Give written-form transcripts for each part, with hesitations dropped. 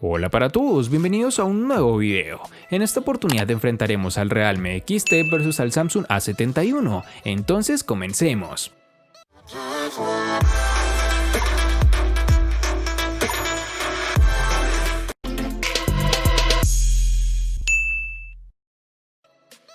Hola para todos, bienvenidos a un nuevo video. En esta oportunidad enfrentaremos al Realme XT versus al Samsung A71, entonces comencemos.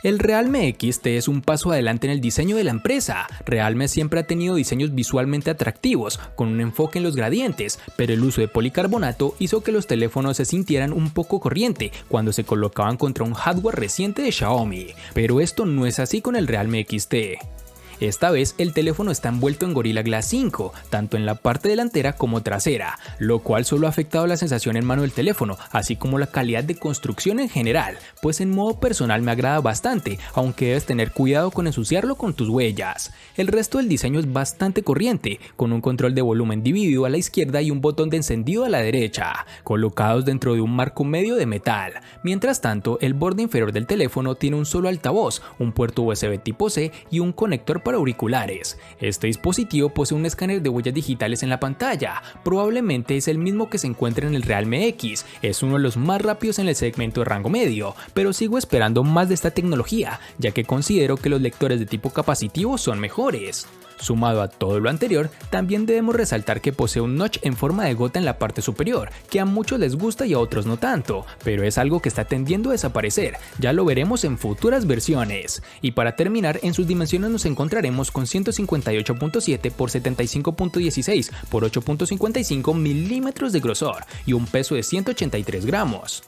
El Realme XT es un paso adelante en el diseño de la empresa. Realme siempre ha tenido diseños visualmente atractivos, con un enfoque en los gradientes, pero el uso de policarbonato hizo que los teléfonos se sintieran un poco corriente cuando se colocaban contra un hardware reciente de Xiaomi. Pero esto no es así con el Realme XT. Esta vez el teléfono está envuelto en Gorilla Glass 5, tanto en la parte delantera como trasera, lo cual solo ha afectado la sensación en mano del teléfono, así como la calidad de construcción en general, pues en modo personal me agrada bastante, aunque debes tener cuidado con ensuciarlo con tus huellas. El resto del diseño es bastante corriente, con un control de volumen dividido a la izquierda y un botón de encendido a la derecha, colocados dentro de un marco medio de metal. Mientras tanto, el borde inferior del teléfono tiene un solo altavoz, un puerto USB tipo C y un conector para auriculares. Este dispositivo posee un escáner de huellas digitales en la pantalla, probablemente es el mismo que se encuentra en el Realme X, es uno de los más rápidos en el segmento de rango medio, pero sigo esperando más de esta tecnología, ya que considero que los lectores de tipo capacitivo son mejores. Sumado a todo lo anterior, también debemos resaltar que posee un notch en forma de gota en la parte superior, que a muchos les gusta y a otros no tanto, pero es algo que está tendiendo a desaparecer, ya lo veremos en futuras versiones. Y para terminar, en sus dimensiones nos encontraremos con 158.7 x 75.16 x 8.55 milímetros de grosor y un peso de 183 gramos.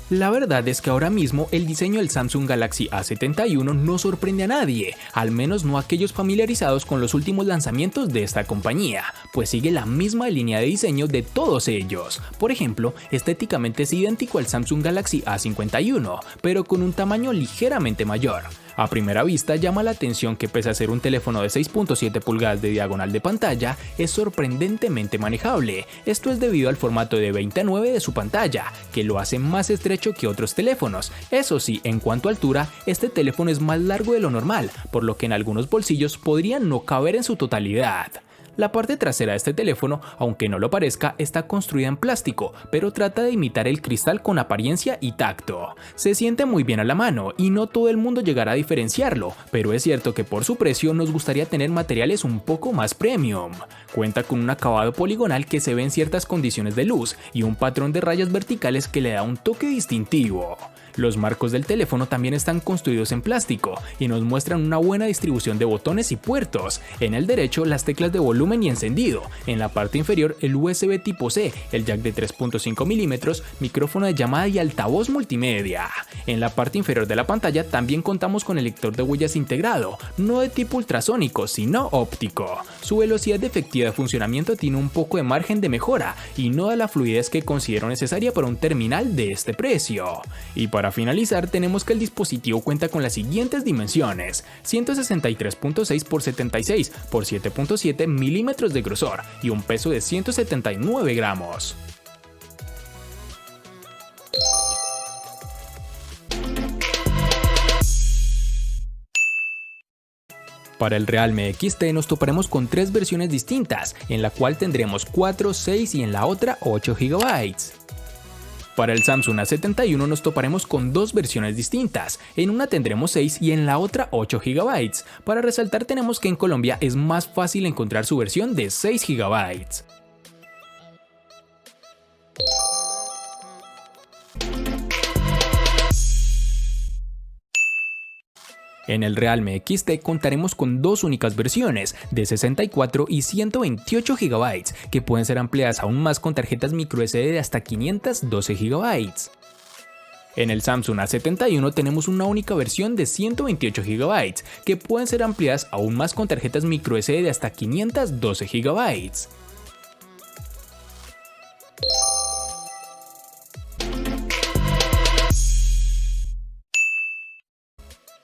La verdad es que ahora mismo el diseño del Samsung Galaxy A71 no sorprende a nadie, al menos no a aquellos familiarizados con los últimos lanzamientos de esta compañía, pues sigue la misma línea de diseño de todos ellos. Por ejemplo, estéticamente es idéntico al Samsung Galaxy A51, pero con un tamaño ligeramente mayor. A primera vista llama la atención que pese a ser un teléfono de 6.7 pulgadas de diagonal de pantalla, es sorprendentemente manejable. Esto es debido al formato de 20:9 de su pantalla, que lo hace más estrecho que otros teléfonos. Eso sí, en cuanto a altura, este teléfono es más largo de lo normal, por lo que en algunos bolsillos podría no caber en su totalidad. La parte trasera de este teléfono, aunque no lo parezca, está construida en plástico, pero trata de imitar el cristal con apariencia y tacto. Se siente muy bien a la mano y no todo el mundo llegará a diferenciarlo, pero es cierto que por su precio nos gustaría tener materiales un poco más premium. Cuenta con un acabado poligonal que se ve en ciertas condiciones de luz y un patrón de rayas verticales que le da un toque distintivo. Los marcos del teléfono también están construidos en plástico y nos muestran una buena distribución de botones y puertos. En el derecho las teclas de volumen y encendido, en la parte inferior el USB tipo C, el jack de 3.5 mm, micrófono de llamada y altavoz multimedia. En la parte inferior de la pantalla también contamos con el lector de huellas integrado, no de tipo ultrasónico sino óptico. Su velocidad efectiva de funcionamiento tiene un poco de margen de mejora y no da la fluidez que considero necesaria para un terminal de este precio. Y para finalizar tenemos que el dispositivo cuenta con las siguientes dimensiones: 163.6 x 76 x 7.7 milímetros de grosor y un peso de 179 gramos. Para el Realme XT nos toparemos con tres versiones distintas, en la cual tendremos 4, 6 y en la otra 8 GB. Para el Samsung A71 nos toparemos con dos versiones distintas, en una tendremos 6 y en la otra 8 GB. Para resaltar tenemos que en Colombia es más fácil encontrar su versión de 6 GB. En el Realme XT contaremos con dos únicas versiones, de 64 y 128 GB, que pueden ser ampliadas aún más con tarjetas microSD de hasta 512 GB. En el Samsung A71 tenemos una única versión de 128 GB, que pueden ser ampliadas aún más con tarjetas microSD de hasta 512 GB.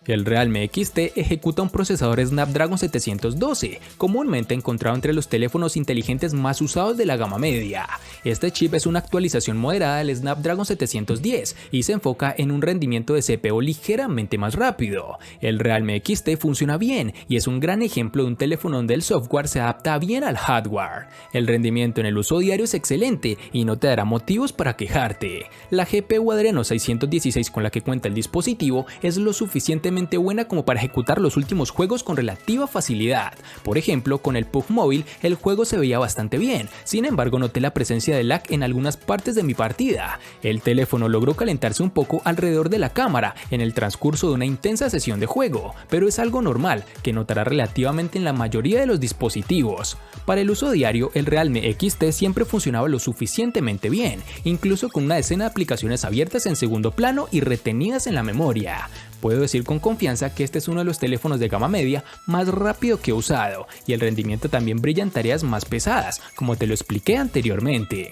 El Realme XT ejecuta un procesador Snapdragon 712, comúnmente encontrado entre los teléfonos inteligentes más usados de la gama media. Este chip es una actualización moderada del Snapdragon 710 y se enfoca en un rendimiento de CPU ligeramente más rápido. El Realme XT funciona bien y es un gran ejemplo de un teléfono donde el software se adapta bien al hardware. El rendimiento en el uso diario es excelente y no te dará motivos para quejarte. La GPU Adreno 616 con la que cuenta el dispositivo es lo suficientemente buena como para ejecutar los últimos juegos con relativa facilidad. Por ejemplo, con el PUBG Mobile el juego se veía bastante bien, sin embargo noté la presencia de lag en algunas partes de mi partida. El teléfono logró calentarse un poco alrededor de la cámara en el transcurso de una intensa sesión de juego, pero es algo normal que notará relativamente en la mayoría de los dispositivos. Para el uso diario, el Realme XT siempre funcionaba lo suficientemente bien, incluso con una decena de aplicaciones abiertas en segundo plano y retenidas en la memoria. Puedo decir con confianza que este es uno de los teléfonos de gama media más rápido que he usado, y el rendimiento también brilla en tareas más pesadas, como te lo expliqué anteriormente.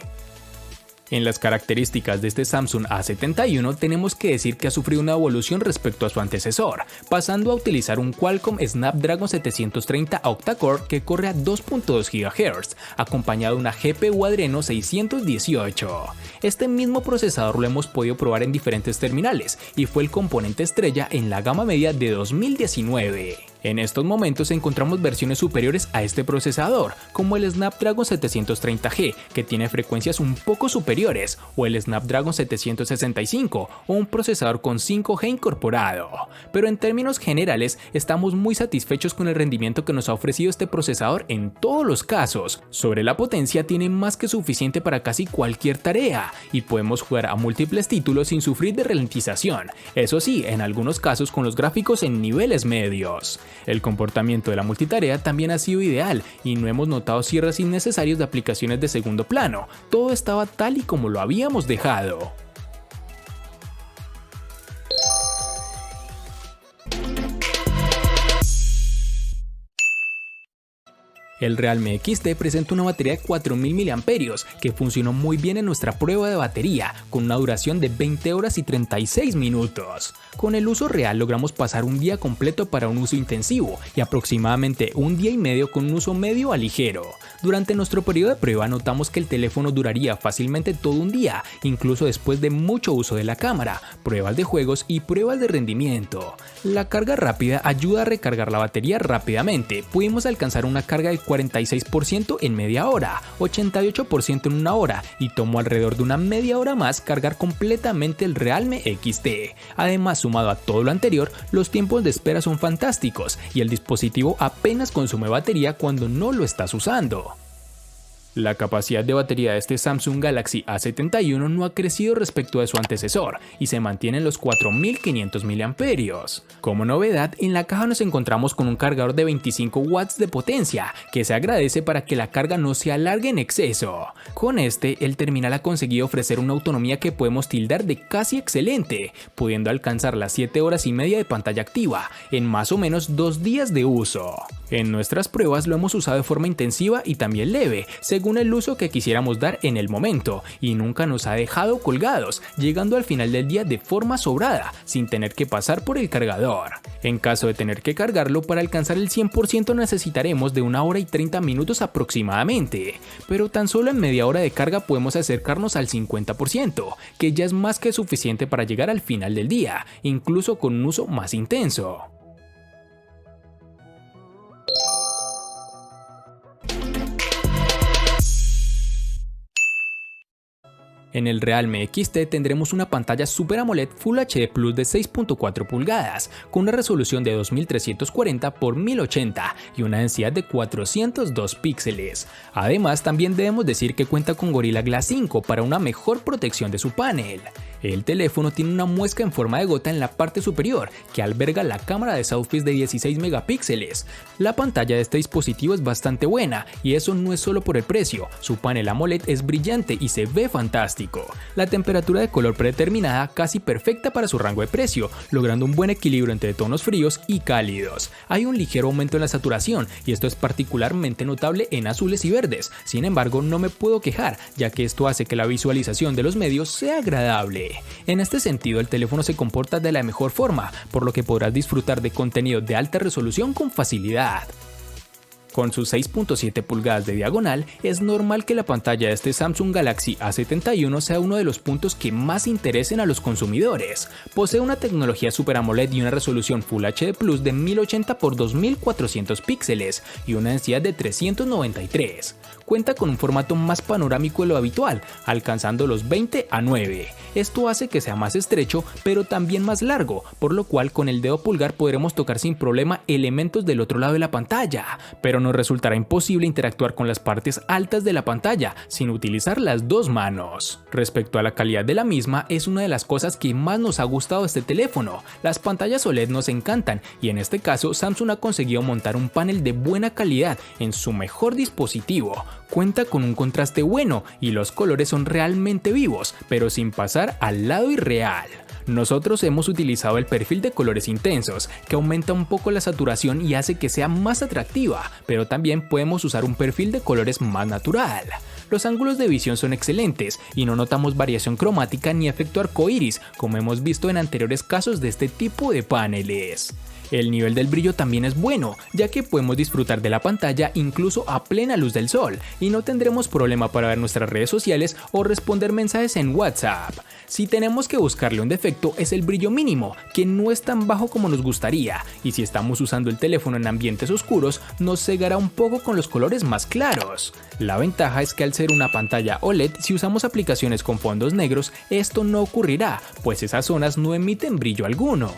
En las características de este Samsung A71 tenemos que decir que ha sufrido una evolución respecto a su antecesor, pasando a utilizar un Qualcomm Snapdragon 730 octa-core que corre a 2.2 GHz, acompañado de una GPU Adreno 618. Este mismo procesador lo hemos podido probar en diferentes terminales y fue el componente estrella en la gama media de 2019. En estos momentos encontramos versiones superiores a este procesador, como el Snapdragon 730G, que tiene frecuencias un poco superiores, o el Snapdragon 765, o un procesador con 5G incorporado. Pero en términos generales, estamos muy satisfechos con el rendimiento que nos ha ofrecido este procesador en todos los casos. Sobre la potencia, tiene más que suficiente para casi cualquier tarea, y podemos jugar a múltiples títulos sin sufrir de ralentización, eso sí, en algunos casos con los gráficos en niveles medios. El comportamiento de la multitarea también ha sido ideal y no hemos notado cierres innecesarios de aplicaciones de segundo plano, todo estaba tal y como lo habíamos dejado. El Realme XT presenta una batería de 4000 mAh que funcionó muy bien en nuestra prueba de batería, con una duración de 20 horas y 36 minutos. Con el uso real logramos pasar un día completo para un uso intensivo y aproximadamente un día y medio con un uso medio a ligero. Durante nuestro periodo de prueba notamos que el teléfono duraría fácilmente todo un día, incluso después de mucho uso de la cámara, pruebas de juegos y pruebas de rendimiento. La carga rápida ayuda a recargar la batería rápidamente. Pudimos alcanzar una carga del 46% en media hora, 88% en una hora y tomó alrededor de una media hora más cargar completamente el Realme XT. Además, sumado a todo lo anterior, los tiempos de espera son fantásticos y el dispositivo apenas consume batería cuando no lo estás usando. La capacidad de batería de este Samsung Galaxy A71 no ha crecido respecto de su antecesor y se mantiene en los 4500 mAh. Como novedad, en la caja nos encontramos con un cargador de 25 watts de potencia, que se agradece para que la carga no se alargue en exceso. Con este, el terminal ha conseguido ofrecer una autonomía que podemos tildar de casi excelente, pudiendo alcanzar las 7 horas y media de pantalla activa, en más o menos 2 días de uso. En nuestras pruebas lo hemos usado de forma intensiva y también leve, según el uso que quisiéramos dar en el momento, y nunca nos ha dejado colgados, llegando al final del día de forma sobrada, sin tener que pasar por el cargador. En caso de tener que cargarlo, para alcanzar el 100% necesitaremos de 1 hora y 30 minutos aproximadamente, pero tan solo en media hora de carga podemos acercarnos al 50%, que ya es más que suficiente para llegar al final del día, incluso con un uso más intenso. En el Realme XT tendremos una pantalla Super AMOLED Full HD Plus de 6.4 pulgadas, con una resolución de 2340 x 1080 y una densidad de 402 píxeles. Además, también debemos decir que cuenta con Gorilla Glass 5 para una mejor protección de su panel. El teléfono tiene una muesca en forma de gota en la parte superior que alberga la cámara de selfies de 16 megapíxeles. La pantalla de este dispositivo es bastante buena y eso no es solo por el precio, su panel AMOLED es brillante y se ve fantástico. La temperatura de color predeterminada casi perfecta para su rango de precio, logrando un buen equilibrio entre tonos fríos y cálidos. Hay un ligero aumento en la saturación y esto es particularmente notable en azules y verdes, sin embargo no me puedo quejar ya que esto hace que la visualización de los medios sea agradable. En este sentido, el teléfono se comporta de la mejor forma, por lo que podrás disfrutar de contenido de alta resolución con facilidad. Con sus 6.7 pulgadas de diagonal, es normal que la pantalla de este Samsung Galaxy A71 sea uno de los puntos que más interesen a los consumidores. Posee una tecnología Super AMOLED y una resolución Full HD Plus de 1080 x 2400 píxeles y una densidad de 393. Cuenta con un formato más panorámico de lo habitual, alcanzando los 20:9. Esto hace que sea más estrecho, pero también más largo, por lo cual con el dedo pulgar podremos tocar sin problema elementos del otro lado de la pantalla, pero nos resultará imposible interactuar con las partes altas de la pantalla sin utilizar las dos manos. Respecto a la calidad de la misma, es una de las cosas que más nos ha gustado de este teléfono. Las pantallas OLED nos encantan y en este caso Samsung ha conseguido montar un panel de buena calidad en su mejor dispositivo. Cuenta con un contraste bueno y los colores son realmente vivos, pero sin pasar al lado irreal. Nosotros hemos utilizado el perfil de colores intensos, que aumenta un poco la saturación y hace que sea más atractiva, pero también podemos usar un perfil de colores más natural. Los ángulos de visión son excelentes y no notamos variación cromática ni efecto arcoíris, como hemos visto en anteriores casos de este tipo de paneles. El nivel del brillo también es bueno, ya que podemos disfrutar de la pantalla incluso a plena luz del sol y no tendremos problema para ver nuestras redes sociales o responder mensajes en WhatsApp. Si tenemos que buscarle un defecto es el brillo mínimo, que no es tan bajo como nos gustaría, y si estamos usando el teléfono en ambientes oscuros nos cegará un poco con los colores más claros. La ventaja es que al ser una pantalla OLED, si usamos aplicaciones con fondos negros, esto no ocurrirá, pues esas zonas no emiten brillo alguno.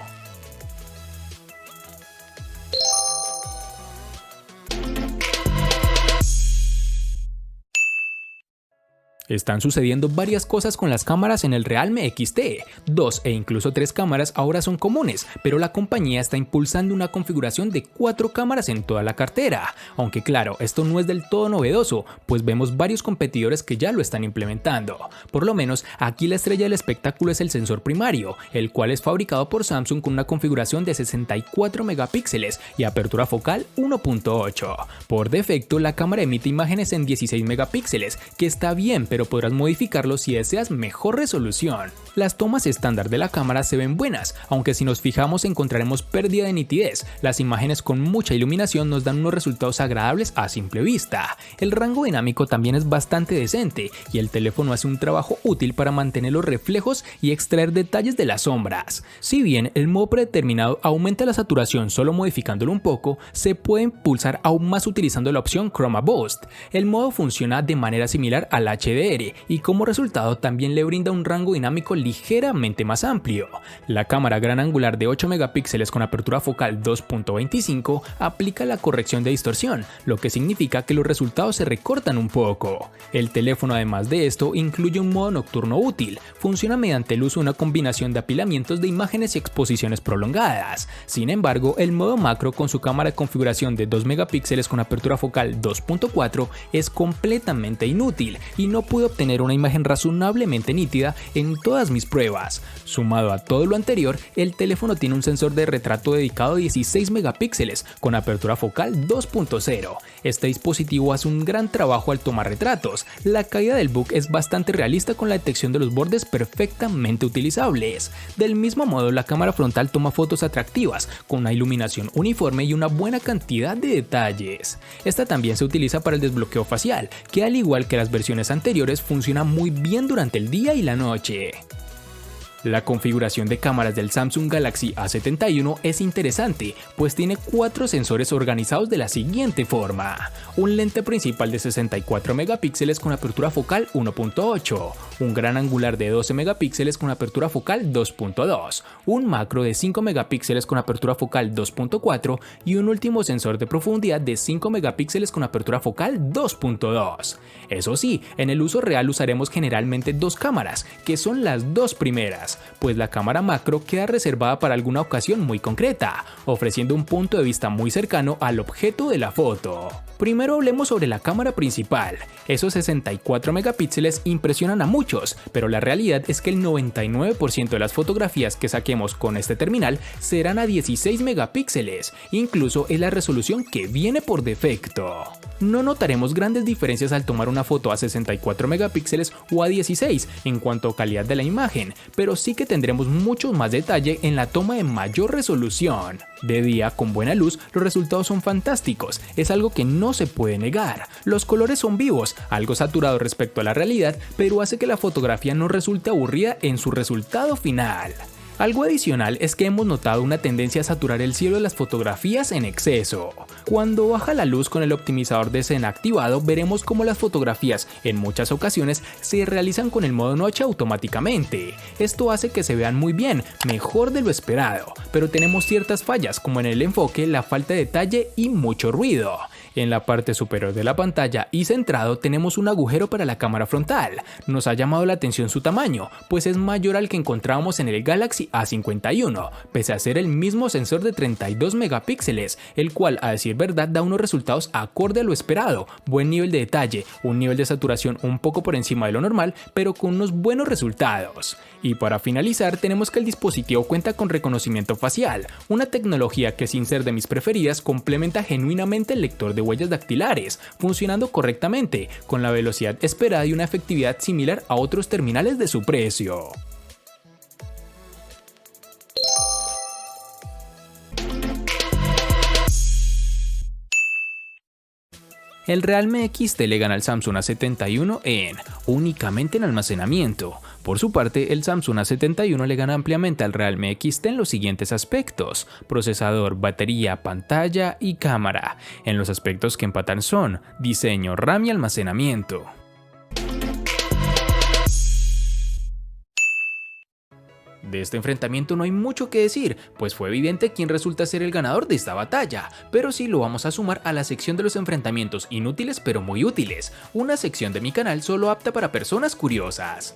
Están sucediendo varias cosas con las cámaras en el Realme XT. 2 e incluso 3 cámaras ahora son comunes, pero la compañía está impulsando una configuración de 4 cámaras en toda la cartera. Aunque claro, esto no es del todo novedoso, pues vemos varios competidores que ya lo están implementando. Por lo menos, aquí la estrella del espectáculo es el sensor primario, el cual es fabricado por Samsung con una configuración de 64 megapíxeles y apertura focal 1.8. Por defecto, la cámara emite imágenes en 16 megapíxeles, que está bien, pero podrás modificarlo si deseas mejor resolución. Las tomas estándar de la cámara se ven buenas, aunque si nos fijamos encontraremos pérdida de nitidez. Las imágenes con mucha iluminación nos dan unos resultados agradables a simple vista. El rango dinámico también es bastante decente y el teléfono hace un trabajo útil para mantener los reflejos y extraer detalles de las sombras. Si bien el modo predeterminado aumenta la saturación solo modificándolo un poco, se puede impulsar aún más utilizando la opción Chroma Boost. El modo funciona de manera similar al HDR y como resultado también le brinda un rango dinámico ligeramente más amplio. La cámara gran angular de 8 megapíxeles con apertura focal 2.25 aplica la corrección de distorsión, lo que significa que los resultados se recortan un poco. El teléfono además de esto incluye un modo nocturno útil, funciona mediante el uso de una combinación de apilamientos de imágenes y exposiciones prolongadas. Sin embargo, el modo macro con su cámara de configuración de 2 megapíxeles con apertura focal 2.4 es completamente inútil y no pude obtener una imagen razonablemente nítida en todas mis pruebas. Sumado a todo lo anterior, el teléfono tiene un sensor de retrato dedicado de 16 megapíxeles con apertura focal 2.0. Este dispositivo hace un gran trabajo al tomar retratos. La caída del book es bastante realista con la detección de los bordes perfectamente utilizables. Del mismo modo, la cámara frontal toma fotos atractivas con una iluminación uniforme y una buena cantidad de detalles. Esta también se utiliza para el desbloqueo facial, que al igual que las versiones anteriores funciona muy bien durante el día y la noche. La configuración de cámaras del Samsung Galaxy A71 es interesante, pues tiene 4 sensores organizados de la siguiente forma: un lente principal de 64 megapíxeles con apertura focal 1.8, un gran angular de 12 megapíxeles con apertura focal 2.2, un macro de 5 megapíxeles con apertura focal 2.4 y un último sensor de profundidad de 5 megapíxeles con apertura focal 2.2. Eso sí, en el uso real usaremos generalmente 2 cámaras, que son las 2 primeras, pues la cámara macro queda reservada para alguna ocasión muy concreta, ofreciendo un punto de vista muy cercano al objeto de la foto. Primero hablemos sobre la cámara principal. Esos 64 megapíxeles impresionan a muchos, pero la realidad es que el 99% de las fotografías que saquemos con este terminal serán a 16 megapíxeles, incluso es la resolución que viene por defecto. No notaremos grandes diferencias al tomar una foto a 64 megapíxeles o a 16 en cuanto a calidad de la imagen, pero sí que tendremos mucho más detalle en la toma de mayor resolución. De día, con buena luz, los resultados son fantásticos, es algo que no se puede negar. Los colores son vivos, algo saturados respecto a la realidad, pero hace que la fotografía no resulte aburrida en su resultado final. Algo adicional es que hemos notado una tendencia a saturar el cielo de las fotografías en exceso. Cuando baja la luz con el optimizador de escena activado, veremos cómo las fotografías en muchas ocasiones se realizan con el modo noche automáticamente. Esto hace que se vean muy bien, mejor de lo esperado, pero tenemos ciertas fallas como en el enfoque, la falta de detalle y mucho ruido. En la parte superior de la pantalla y centrado tenemos un agujero para la cámara frontal. Nos ha llamado la atención su tamaño, pues es mayor al que encontrábamos en el Galaxy A51, pese a ser el mismo sensor de 32 megapíxeles, el cual a decir verdad da unos resultados acorde a lo esperado, buen nivel de detalle, un nivel de saturación un poco por encima de lo normal, pero con unos buenos resultados. Y para finalizar tenemos que el dispositivo cuenta con reconocimiento facial, una tecnología que sin ser de mis preferidas complementa genuinamente el lector de huellas dactilares, funcionando correctamente, con la velocidad esperada y una efectividad similar a otros terminales de su precio. El Realme XT le gana al Samsung A71 únicamente en almacenamiento. Por su parte, el Samsung A71 le gana ampliamente al Realme XT en los siguientes aspectos: procesador, batería, pantalla y cámara. En los aspectos que empatan son diseño, RAM y almacenamiento. De este enfrentamiento no hay mucho que decir, pues fue evidente quién resulta ser el ganador de esta batalla, pero sí lo vamos a sumar a la sección de los enfrentamientos inútiles pero muy útiles, una sección de mi canal solo apta para personas curiosas.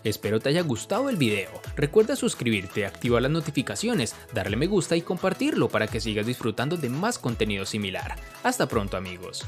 Espero te haya gustado el video, recuerda suscribirte, activar las notificaciones, darle me gusta y compartirlo para que sigas disfrutando de más contenido similar. Hasta pronto amigos.